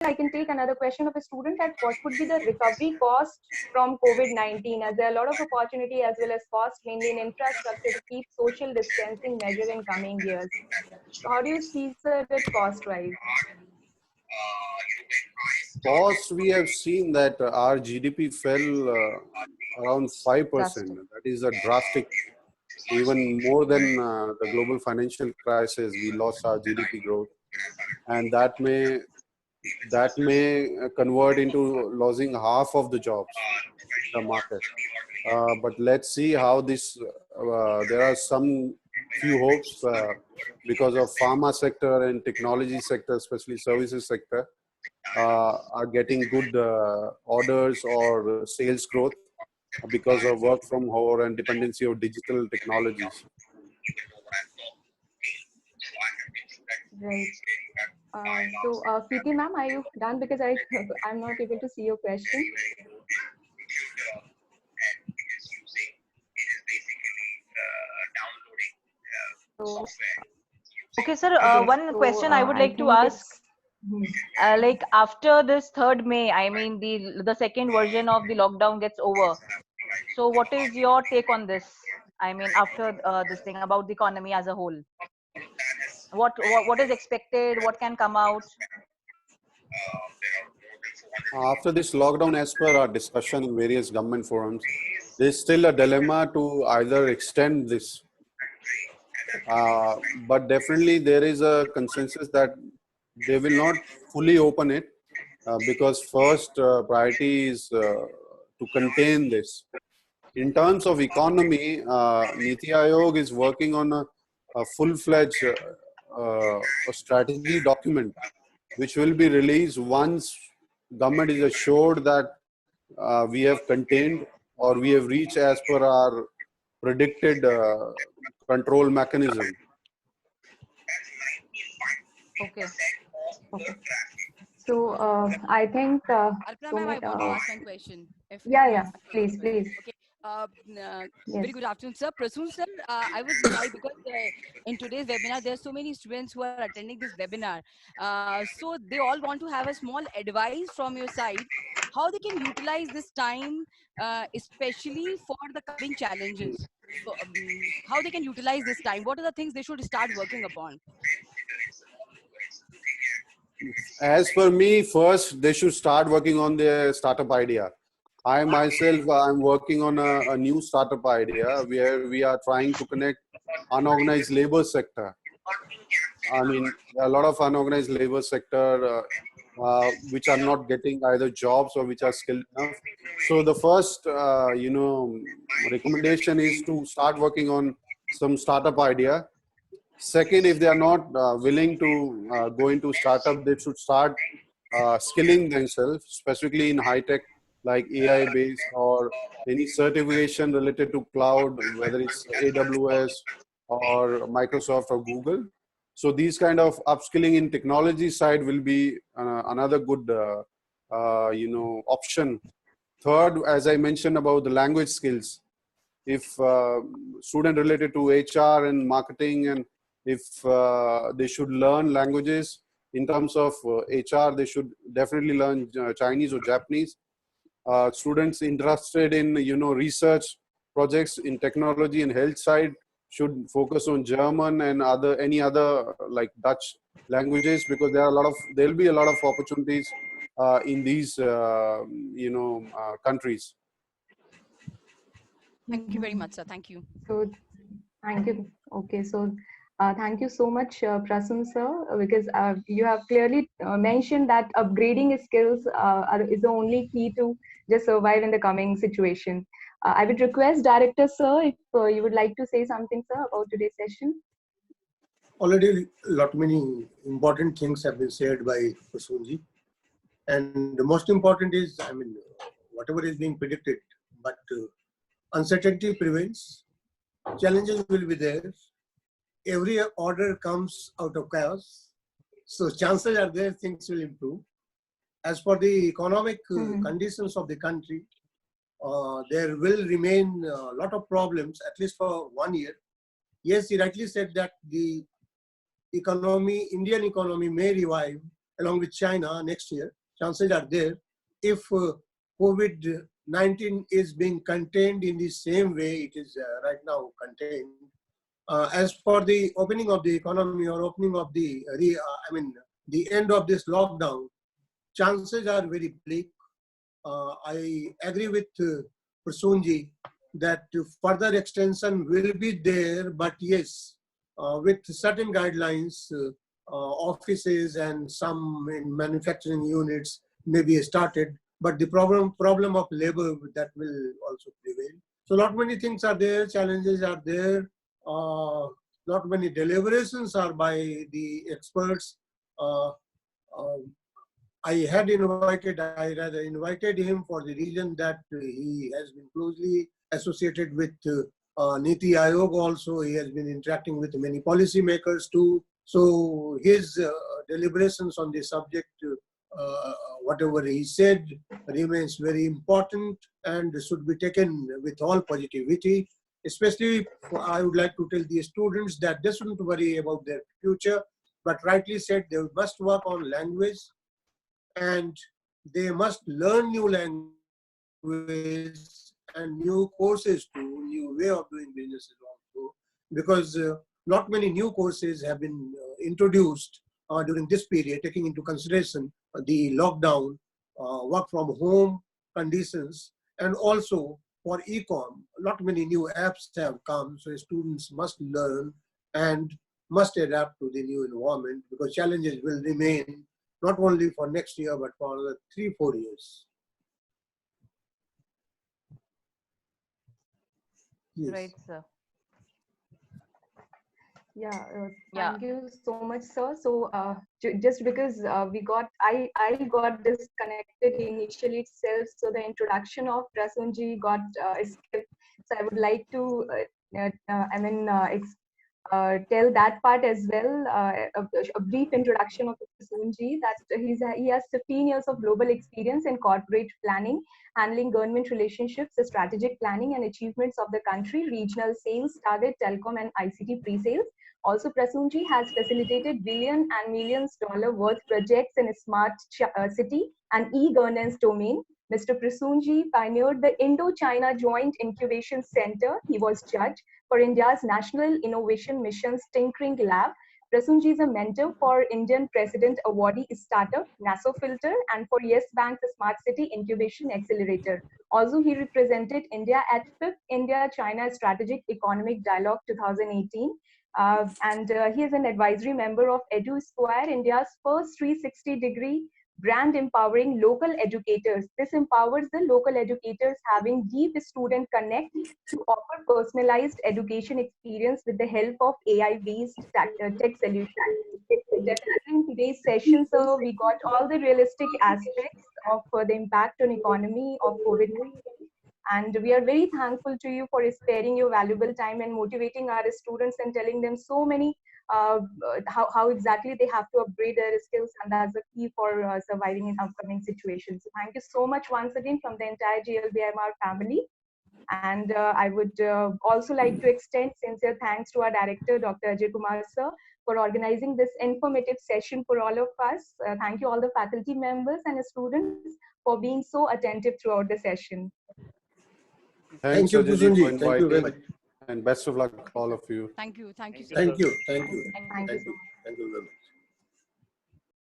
I can take another question of a student that what would be the recovery cost from COVID-19, as there are a lot of opportunity as well as cost mainly in infrastructure to keep social distancing measure in coming years. So how do you see, sir, it cost-wise? Cost, we have seen that our GDP fell around 5%. That is a drastic, even more than the global financial crisis. We lost our GDP growth, and that may convert into losing half of the jobs in the market. But let's see how this. There are some few hopes because of pharma sector and technology sector, especially services sector, are getting good orders or sales growth because of work from home and dependency of digital technologies. Right. So, Preeti ma'am, are you done? Because I'm not able to see your question. So, okay, sir. One question I would like to ask. Like after this 3rd May, I mean the second version of the lockdown gets over. So what is your take on this? I mean after this thing about the economy as a whole. What is expected? What can come out? After this lockdown, as per our discussion in various government forums, there's still a dilemma to either extend this. But definitely there is a consensus that they will not fully open it because first priority is to contain this. In terms of economy, Niti Aayog is working on a full-fledged strategy document, which will be released once government is assured that we have contained or we have reached as per our predicted control mechanism. Okay. Okay. So I think. Alpana ma'am, I want to ask one question. Yeah. Please. Okay. Yes. Very good afternoon, sir. Prasoon sir, I was because in today's webinar, there are so many students who are attending this webinar. So they all want to have a small advice from your side, how they can utilize this time, especially for the coming challenges. So, how they can utilize this time? What are the things they should start working upon? As per me, first they should start working on their startup idea. I myself, I'm working on a new startup idea where we are trying to connect unorganized labor sector. I mean, there are a lot of unorganized labor sector which are not getting either jobs or which are skilled enough. So the first, recommendation is to start working on some startup idea. Second, if they are not willing to go into startup, they should start skilling themselves, specifically in high tech like AI based or any certification related to cloud, whether it's AWS or Microsoft or Google. So these kind of upskilling in technology side will be another good option. Third, as I mentioned about the language skills, if student related to HR and marketing, and if they should learn languages in terms of HR, they should definitely learn Chinese or Japanese. Students interested in research projects in technology and health side should focus on German and any other like Dutch languages, because there will be a lot of opportunities in these countries. Thank you very much, sir. Thank you. So, thank you. Okay, so thank you so much, Prasun sir, because you have clearly mentioned that upgrading skills is the only key to just survive in the coming situation. I would request Director sir if you would like to say something, sir, about today's session. Already, many important things have been said by Prasunji, and the most important is, whatever is being predicted, but uncertainty prevails. Challenges will be there. Every order comes out of chaos. So chances are there things will improve. As for the economic conditions of the country, there will remain a lot of problems, at least for 1 year. Yes, he rightly said that the economy, Indian economy may revive along with China next year. Chances are there if COVID-19 is being contained in the same way it is right now contained. As for the opening of the economy or opening of the, the end of this lockdown, chances are very bleak. I agree with Prasoonji that further extension will be there, but yes, with certain guidelines, offices and some in manufacturing units may be started, but the problem of labor that will also prevail. So not many things are there, challenges are there, not many deliberations are by the experts. I rather invited him for the reason that he has been closely associated with Niti Aayog also. He has been interacting with many policymakers too. So his deliberations on the subject, whatever he said, remains very important and should be taken with all positivity. Especially, I would like to tell the students that they shouldn't worry about their future, but rightly said, they must work on language and they must learn new language and new courses too, new way of doing businesses also, because not many new courses have been introduced during this period, taking into consideration the lockdown, work from home conditions, and also for e-com, not many new apps have come, so students must learn and must adapt to the new environment because challenges will remain not only for next year, but for the 3-4 years. Yes. Right, sir. Yeah, Yeah. thank you so much, sir. So just because I got disconnected initially itself, so the introduction of Prasoonji got skipped. So I would like to, tell that part as well. A brief introduction of Prasoonji. That he has 15 years of global experience in corporate planning, handling government relationships, the strategic planning and achievements of the country, regional sales, target, telecom, and ICT pre-sales. Also, Prasoonji has facilitated billion and millions dollar worth projects in a smart city and e-governance domain. Mr. Prasoonji pioneered the Indo-China Joint Incubation Center. He was judge for India's National Innovation Mission's Tinkering Lab. Prasoonji is a mentor for Indian President Awardee Startup, Nasofilter, and for Yes Bank's Smart City Incubation Accelerator. Also, he represented India at 5th India-China Strategic Economic Dialogue 2018. And he is an advisory member of EduSquare, India's first 360-degree brand empowering local educators. This empowers the local educators having deep student connect to offer personalized education experience with the help of AI-based tech solutions. In today's session, so we got all the realistic aspects of the impact on economy of COVID-19. And we are very thankful to you for sparing your valuable time and motivating our students and telling them so many how exactly they have to upgrade their skills, and that's the key for surviving in upcoming situations. So thank you so much once again from the entire GLBMR family. And I would also like to extend sincere thanks to our director, Dr. Ajay Kumar sir, for organizing this informative session for all of us. Thank you all the faculty members and students for being so attentive throughout the session. Thanks, Thank you, Ajay, for Prasoonji. Thank you very much. inviting, and best of luck, all of you. Thank you. Thank you. Thank you. Thank you. Thank you so much. Thank you very much.